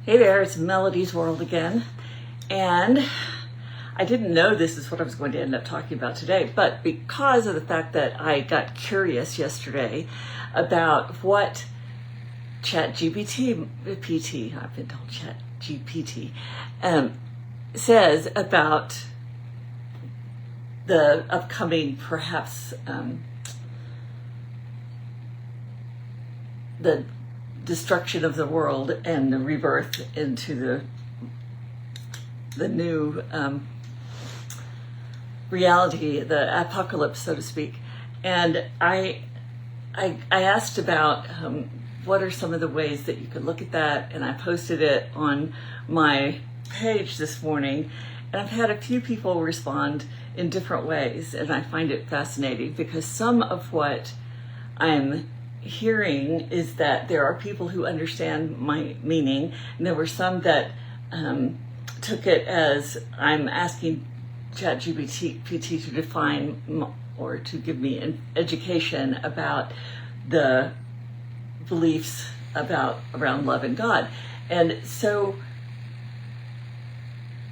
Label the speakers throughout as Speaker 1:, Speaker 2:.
Speaker 1: Hey there, it's Melody's World again. And I didn't know this is what I was going to end up talking about today, but because of the fact that I got curious yesterday about what ChatGPT, I've been told ChatGPT, says about the upcoming, perhaps, the destruction of the world and the rebirth into the new reality, the apocalypse, so to speak. And I asked about what are some of the ways that you could look at that, and I posted it on my page this morning, and I've had a few people respond in different ways, and I find it fascinating because some of what I'm hearing is that there are people who understand my meaning, and there were some that took it as I'm asking ChatGPT to define or to give me an education about the beliefs around love and God. And so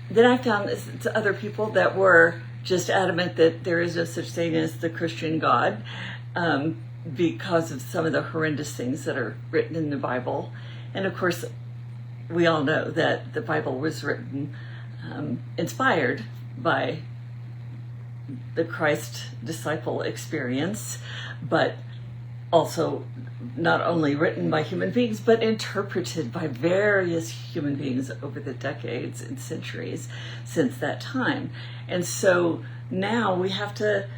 Speaker 1: then I found other people that were just adamant that there is no such thing as the Christian God, because of some of the horrendous things that are written in the Bible. And of course, we all know that the Bible was written, inspired by the Christ disciple experience, but also not only written by human beings, but interpreted by various human beings over the decades and centuries since that time. And so now we have to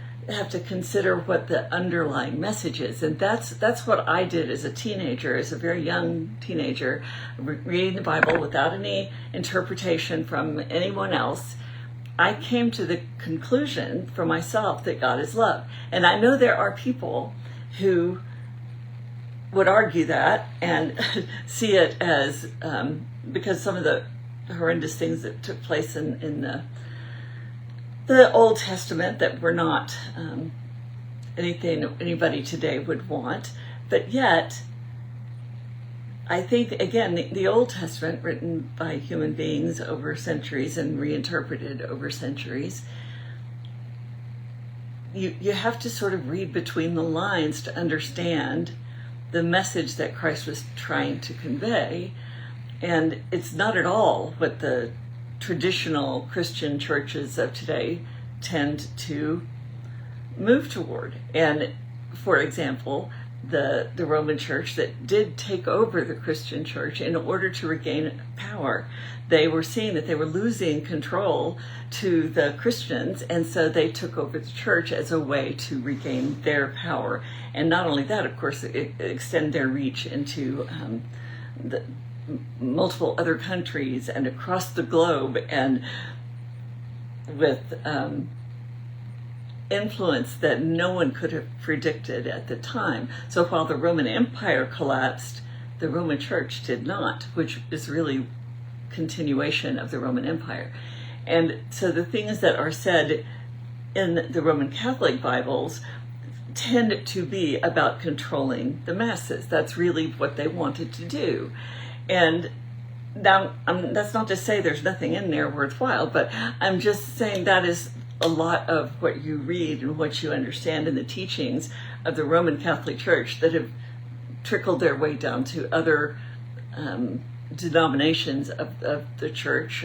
Speaker 1: consider what the underlying message is. And that's what I did as a teenager, as a very young teenager, reading the Bible without any interpretation from anyone else. I came to the conclusion for myself that God is love. And I know there are people who would argue that and see it as, because some of the horrendous things that took place in the Old Testament that were not anything anybody today would want. But yet, I think, again, the Old Testament, written by human beings over centuries and reinterpreted over centuries, you have to sort of read between the lines to understand the message that Christ was trying to convey. And it's not at all what the traditional Christian churches of today tend to move toward. And for example, the Roman Church that did take over the Christian church in order to regain power, they were seeing that they were losing control to the Christians, and so they took over the church as a way to regain their power. And not only that, of course, extend their reach into the multiple other countries and across the globe, and with influence that no one could have predicted at the time. So while the Roman Empire collapsed, the Roman Church did not, which is really continuation of the Roman Empire. And so the things that are said in the Roman Catholic Bibles tend to be about controlling the masses. That's really what they wanted to do. And now, that's not to say there's nothing in there worthwhile, but I'm just saying that is a lot of what you read and what you understand in the teachings of the Roman Catholic Church that have trickled their way down to other denominations of the church.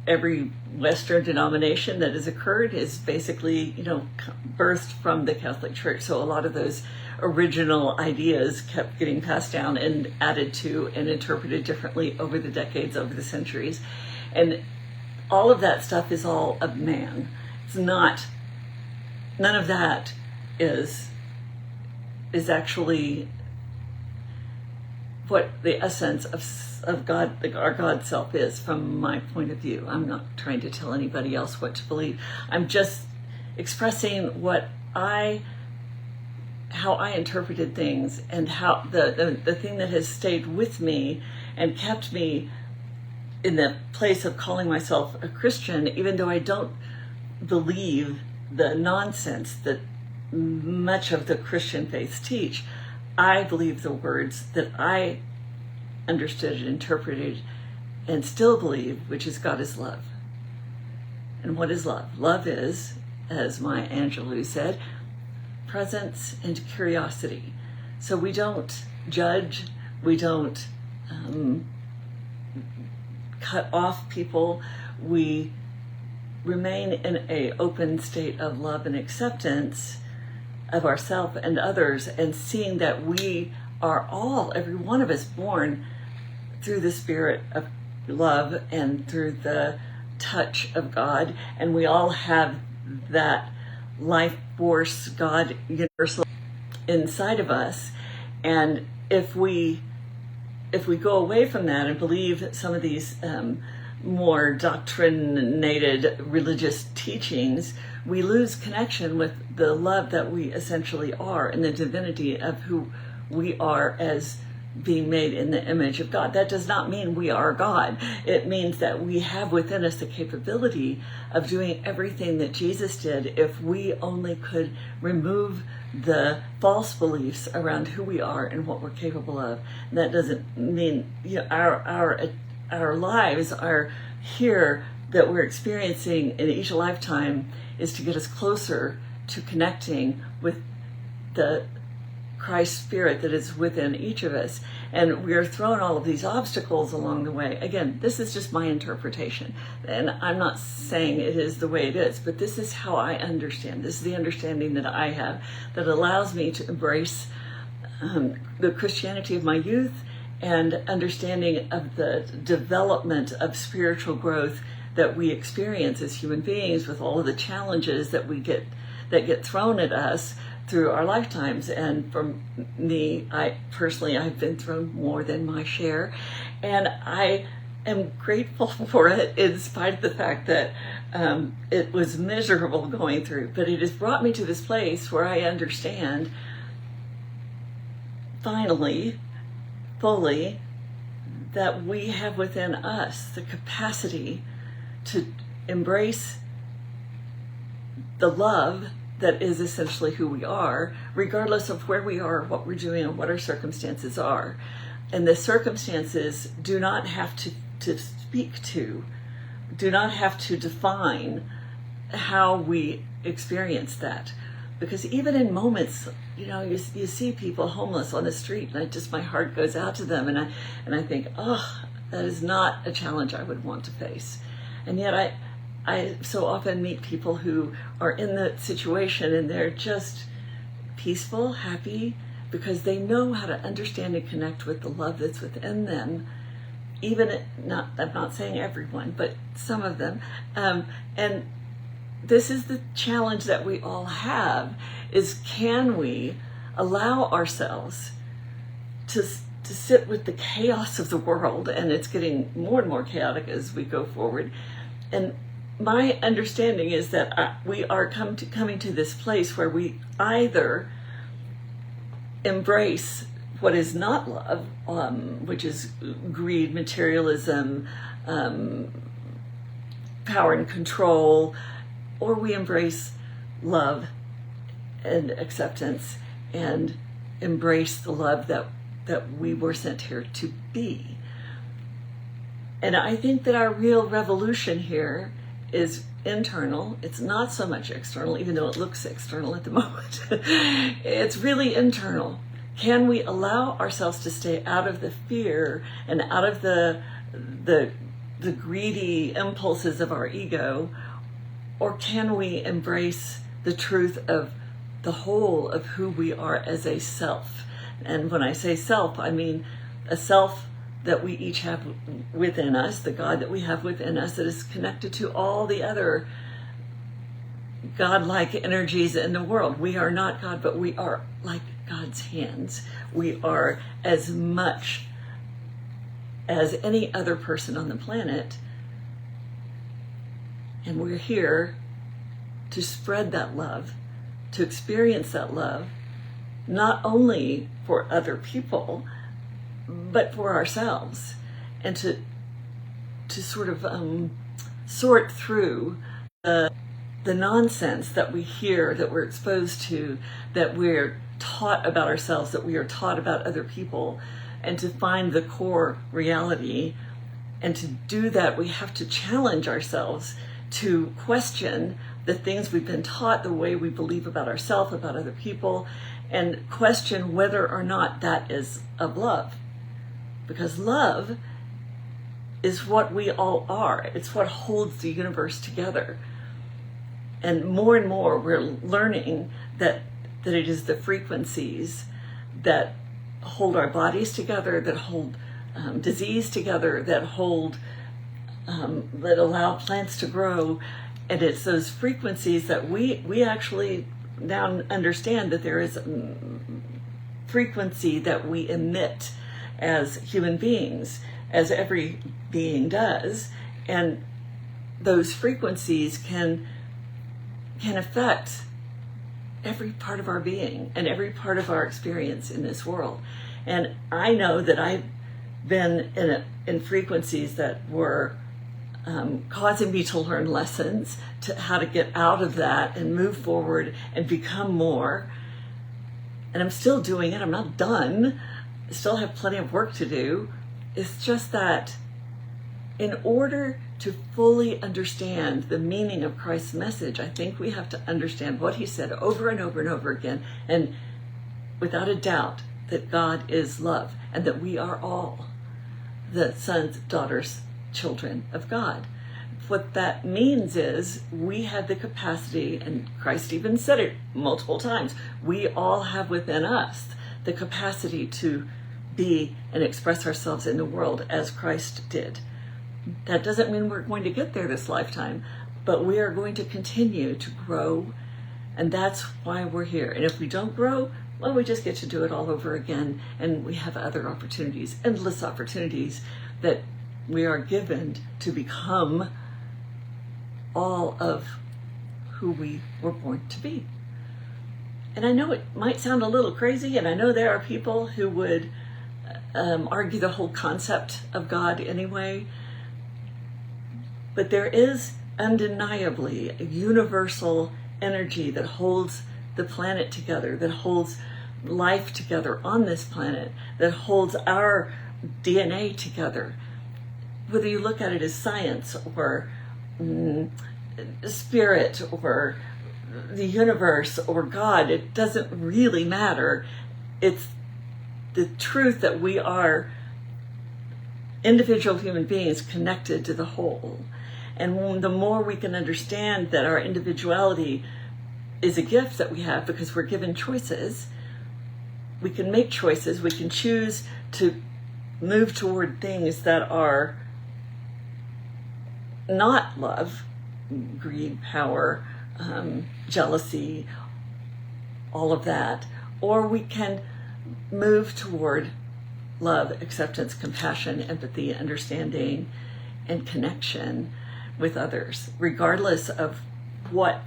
Speaker 1: Every Western denomination that has occurred is basically, birthed from the Catholic Church. So a lot of those original ideas kept getting passed down and added to and interpreted differently over the decades, over the centuries. And all of that stuff is all of man. It's not, none of that is actually what the essence of God, our God self is, from my point of view. I'm not trying to tell anybody else what to believe. I'm just expressing how I interpreted things, and how the thing that has stayed with me and kept me in the place of calling myself a Christian, even though I don't believe the nonsense that much of the Christian faiths teach. I believe the words that I understood and interpreted and still believe, which is God is love. And what is love? Love is, as Maya Angelou said, presence and curiosity. So we don't judge, we don't cut off people, we remain in an open state of love and acceptance of ourselves and others, and seeing that we are all, every one of us, born through the spirit of love and through the touch of God, and we all have that life force, God universal inside of us. And if we go away from that and believe some of these more doctrinated religious teachings, we lose connection with the love that we essentially are and the divinity of who we are as being made in the image of God. That does not mean we are God. It means that we have within us the capability of doing everything that Jesus did if we only could remove the false beliefs around who we are and what we're capable of. And that doesn't mean, you know, our lives are here that we're experiencing in each lifetime is to get us closer to connecting with the Christ spirit that is within each of us. And we are thrown all of these obstacles along the way. Again, this is just my interpretation, and I'm not saying it is the way it is, but this is how I understand. This is the understanding that I have that allows me to embrace the Christianity of my youth and understanding of the development of spiritual growth that we experience as human beings with all of the challenges that get thrown at us through our lifetimes. And for me, I've been thrown more than my share, and I am grateful for it in spite of the fact that it was miserable going through. But it has brought me to this place where I understand finally, fully, that we have within us the capacity to embrace the love that is essentially who we are, regardless of where we are, what we're doing, and what our circumstances are. And the circumstances do not have to speak to, do not have to define how we experience that. Because even in moments, you know, you see people homeless on the street, and my heart goes out to them, and I think, oh, that is not a challenge I would want to face. And yet I so often meet people who are in that situation and they're just peaceful, happy, because they know how to understand and connect with the love that's within them. I'm not saying everyone, but some of them. And this is the challenge that we all have, is can we allow ourselves to sit with the chaos of the world, and it's getting more and more chaotic as we go forward. And my understanding is that we are coming to this place where we either embrace what is not love, which is greed, materialism, power and control, or we embrace love and acceptance and embrace the love that we were sent here to be. And I think that our real revolution here is internal. It's not so much external, even though it looks external at the moment. It's really internal. Can we allow ourselves to stay out of the fear and out of the greedy impulses of our ego, or can we embrace the truth of the whole of who we are as a self? And when I say self, I mean a self that we each have within us, the God that we have within us that is connected to all the other God-like energies in the world. We are not God, but we are like God's hands. We are as much as any other person on the planet, and we're here to spread that love, to experience that love, not only for other people, but for ourselves, and to sort of sort through the nonsense that we hear, that we're exposed to, that we're taught about ourselves, that we are taught about other people, and to find the core reality. And to do that, we have to challenge ourselves to question the things we've been taught, the way we believe about ourselves, about other people, and question whether or not that is of love. Because love is what we all are. It's what holds the universe together. And more we're learning that it is the frequencies that hold our bodies together, that hold disease together, that hold, that allow plants to grow. And it's those frequencies that we actually now understand that there is frequency that we emit as human beings, as every being does. And those frequencies can affect every part of our being and every part of our experience in this world. And I know that I've been in frequencies that were causing me to learn lessons to how to get out of that and move forward and become more. And I'm still doing it. I'm not done. I still have plenty of work to do. It's just that in order to fully understand the meaning of Christ's message, I think we have to understand what he said over and over and over again, and without a doubt that God is love and that we are all the sons, daughters, children of God. What that means is we have the capacity, and Christ even said it multiple times, we all have within us the capacity to be and express ourselves in the world as Christ did. That doesn't mean we're going to get there this lifetime, but we are going to continue to grow, and that's why we're here. And if we don't grow, well, we just get to do it all over again, and we have other opportunities, endless opportunities that we are given to become all of who we were born to be. And I know it might sound a little crazy, and I know there are people who would argue the whole concept of God anyway, but there is undeniably a universal energy that holds the planet together, that holds life together on this planet, that holds our DNA together. Whether you look at it as science or spirit or the universe or God, it doesn't really matter. It's the truth that we are individual human beings connected to the whole. And the more we can understand that our individuality is a gift that we have because we're given choices, we can make choices, we can choose to move toward things that are not love, greed, power, jealousy, all of that, or we can move toward love, acceptance, compassion, empathy, understanding, and connection with others, regardless of what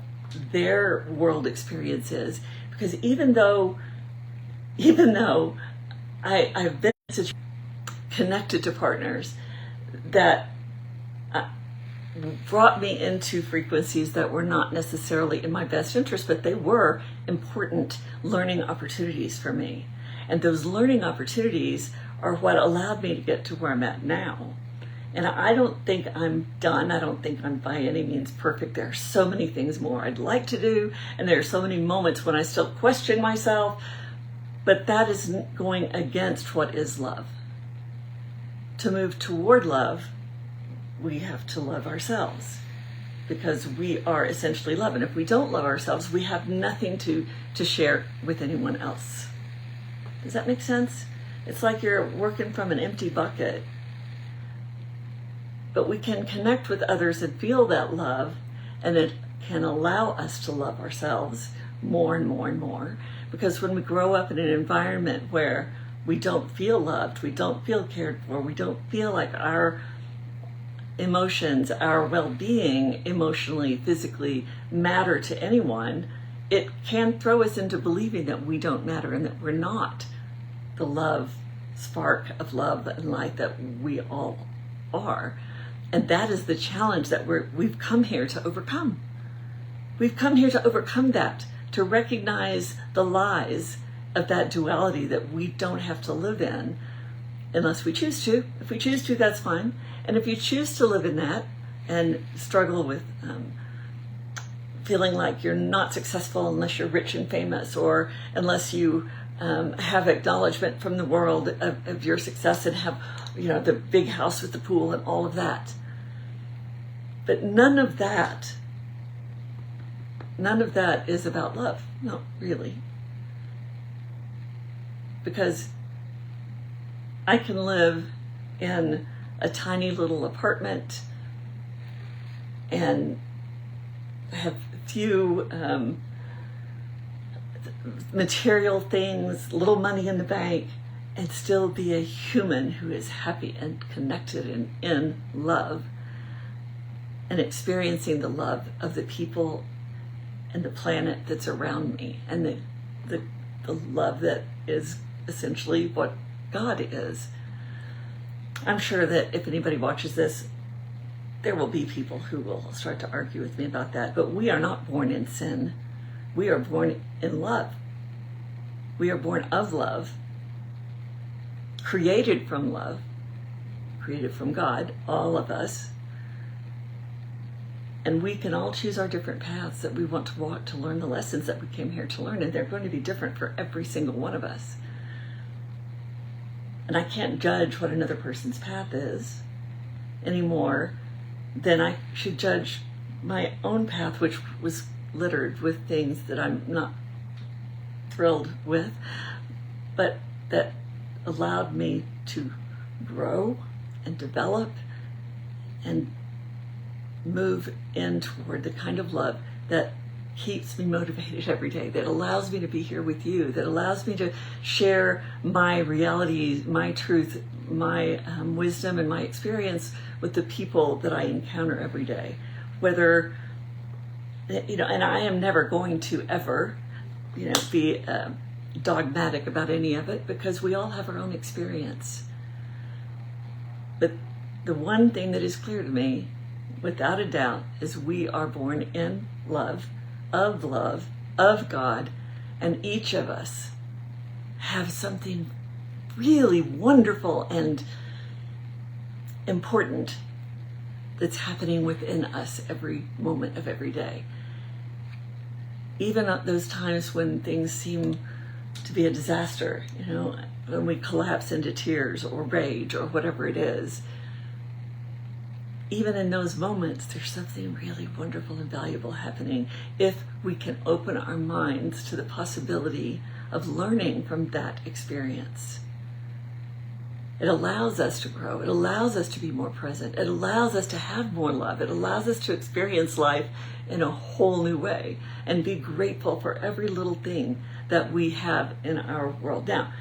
Speaker 1: their world experience is. Because even though I've been connected to partners that brought me into frequencies that were not necessarily in my best interest, but they were important learning opportunities for me. And those learning opportunities are what allowed me to get to where I'm at now. And I don't think I'm done. I don't think I'm by any means perfect. There are so many things more I'd like to do, and there are so many moments when I still question myself, but that isn't going against what is love. To move toward love, we have to love ourselves, because we are essentially love. And if we don't love ourselves, we have nothing to share with anyone else. Does that make sense? It's like you're working from an empty bucket. But we can connect with others and feel that love, and it can allow us to love ourselves more and more and more. Because when we grow up in an environment where we don't feel loved, we don't feel cared for, we don't feel like our emotions, our well-being emotionally, physically matter to anyone, it can throw us into believing that we don't matter and that we're not the love, spark of love and light that we all are. And that is the challenge that we've come here to overcome. We've come here to overcome that, to recognize the lies of that duality that we don't have to live in, unless we choose to. If we choose to, that's fine. And if you choose to live in that and struggle with feeling like you're not successful unless you're rich and famous, or unless you have acknowledgement from the world of your success and have, the big house with the pool and all of that. But none of that is about love. No, really. Because I can live in a tiny little apartment and have few material things, little money in the bank, and still be a human who is happy and connected and in love, and experiencing the love of the people and the planet that's around me, and the love that is essentially what God is. I'm sure that if anybody watches this, there will be people who will start to argue with me about that, but we are not born in sin. We are born in love. We are born of love, created from love, created from God, all of us. And we can all choose our different paths that we want to walk to learn the lessons that we came here to learn, and they're going to be different for every single one of us. And I can't judge what another person's path is any more than I should judge my own path, which was littered with things that I'm not thrilled with, but that allowed me to grow and develop and move in toward the kind of love that keeps me motivated every day, that allows me to be here with you, that allows me to share my reality, my truth, my wisdom and my experience with the people that I encounter every day. Whether, and I am never going to ever, be dogmatic about any of it, because we all have our own experience. But the one thing that is clear to me, without a doubt, is we are born in love, of God, and each of us have something really wonderful and important that's happening within us every moment of every day. Even at those times when things seem to be a disaster, when we collapse into tears or rage or whatever it is, even in those moments, there's something really wonderful and valuable happening if we can open our minds to the possibility of learning from that experience. It allows us to grow. It allows us to be more present. It allows us to have more love. It allows us to experience life in a whole new way and be grateful for every little thing that we have in our world. Now,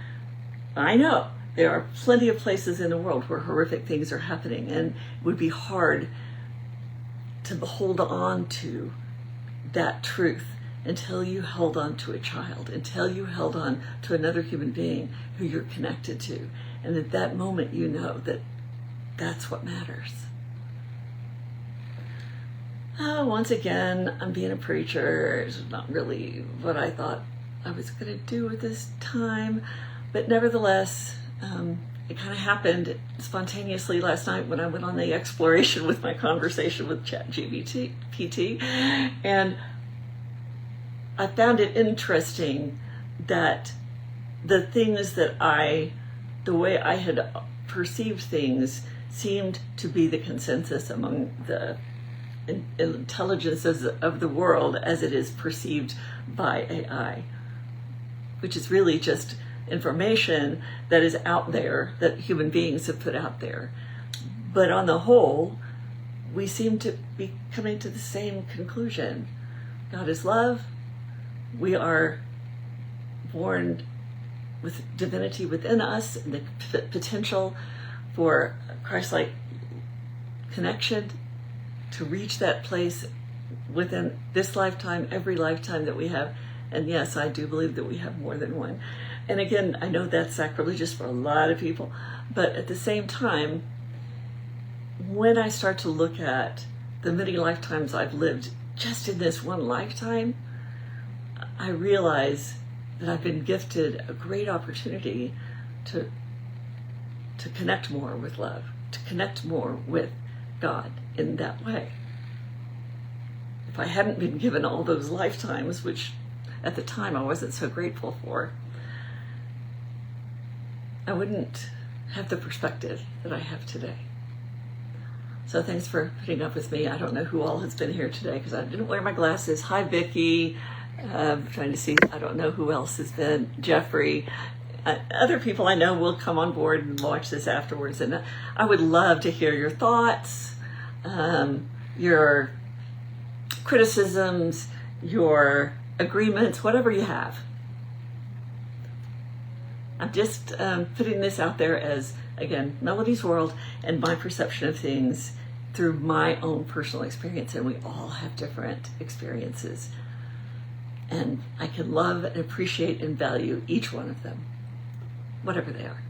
Speaker 1: I know there are plenty of places in the world where horrific things are happening, and it would be hard to hold on to that truth until you held on to a child, until you held on to another human being who you're connected to. And at that moment, you know that that's what matters. Once again, I'm being a preacher. It's not really what I thought I was going to do at this time. But nevertheless, it kind of happened spontaneously last night when I went on the exploration with my conversation with ChatGPT. And I found it interesting that the things that the way I had perceived things seemed to be the consensus among the intelligences of the world as it is perceived by AI, which is really just information that is out there that human beings have put out there. But on the whole, we seem to be coming to the same conclusion. God is love. We are born with divinity within us and the potential for Christ-like connection to reach that place within this lifetime, every lifetime that we have. And yes, I do believe that we have more than one. And again, I know that's sacrilegious for a lot of people, but at the same time, when I start to look at the many lifetimes I've lived just in this one lifetime, I realize that I've been gifted a great opportunity to to connect more with love, to connect more with God in that way. If I hadn't been given all those lifetimes, which at the time I wasn't so grateful for, I wouldn't have the perspective that I have today. So thanks for putting up with me. I don't know who all has been here today because I didn't wear my glasses. Hi, Vicki. I'm trying to see. I don't know who else has been. Jeffrey. Other people I know will come on board and watch this afterwards. And I would love to hear your thoughts, your criticisms, your agreements, whatever you have. I'm just putting this out there as, again, Melody's world and my perception of things through my own personal experience. And we all have different experiences. And I can love and appreciate and value each one of them, whatever they are.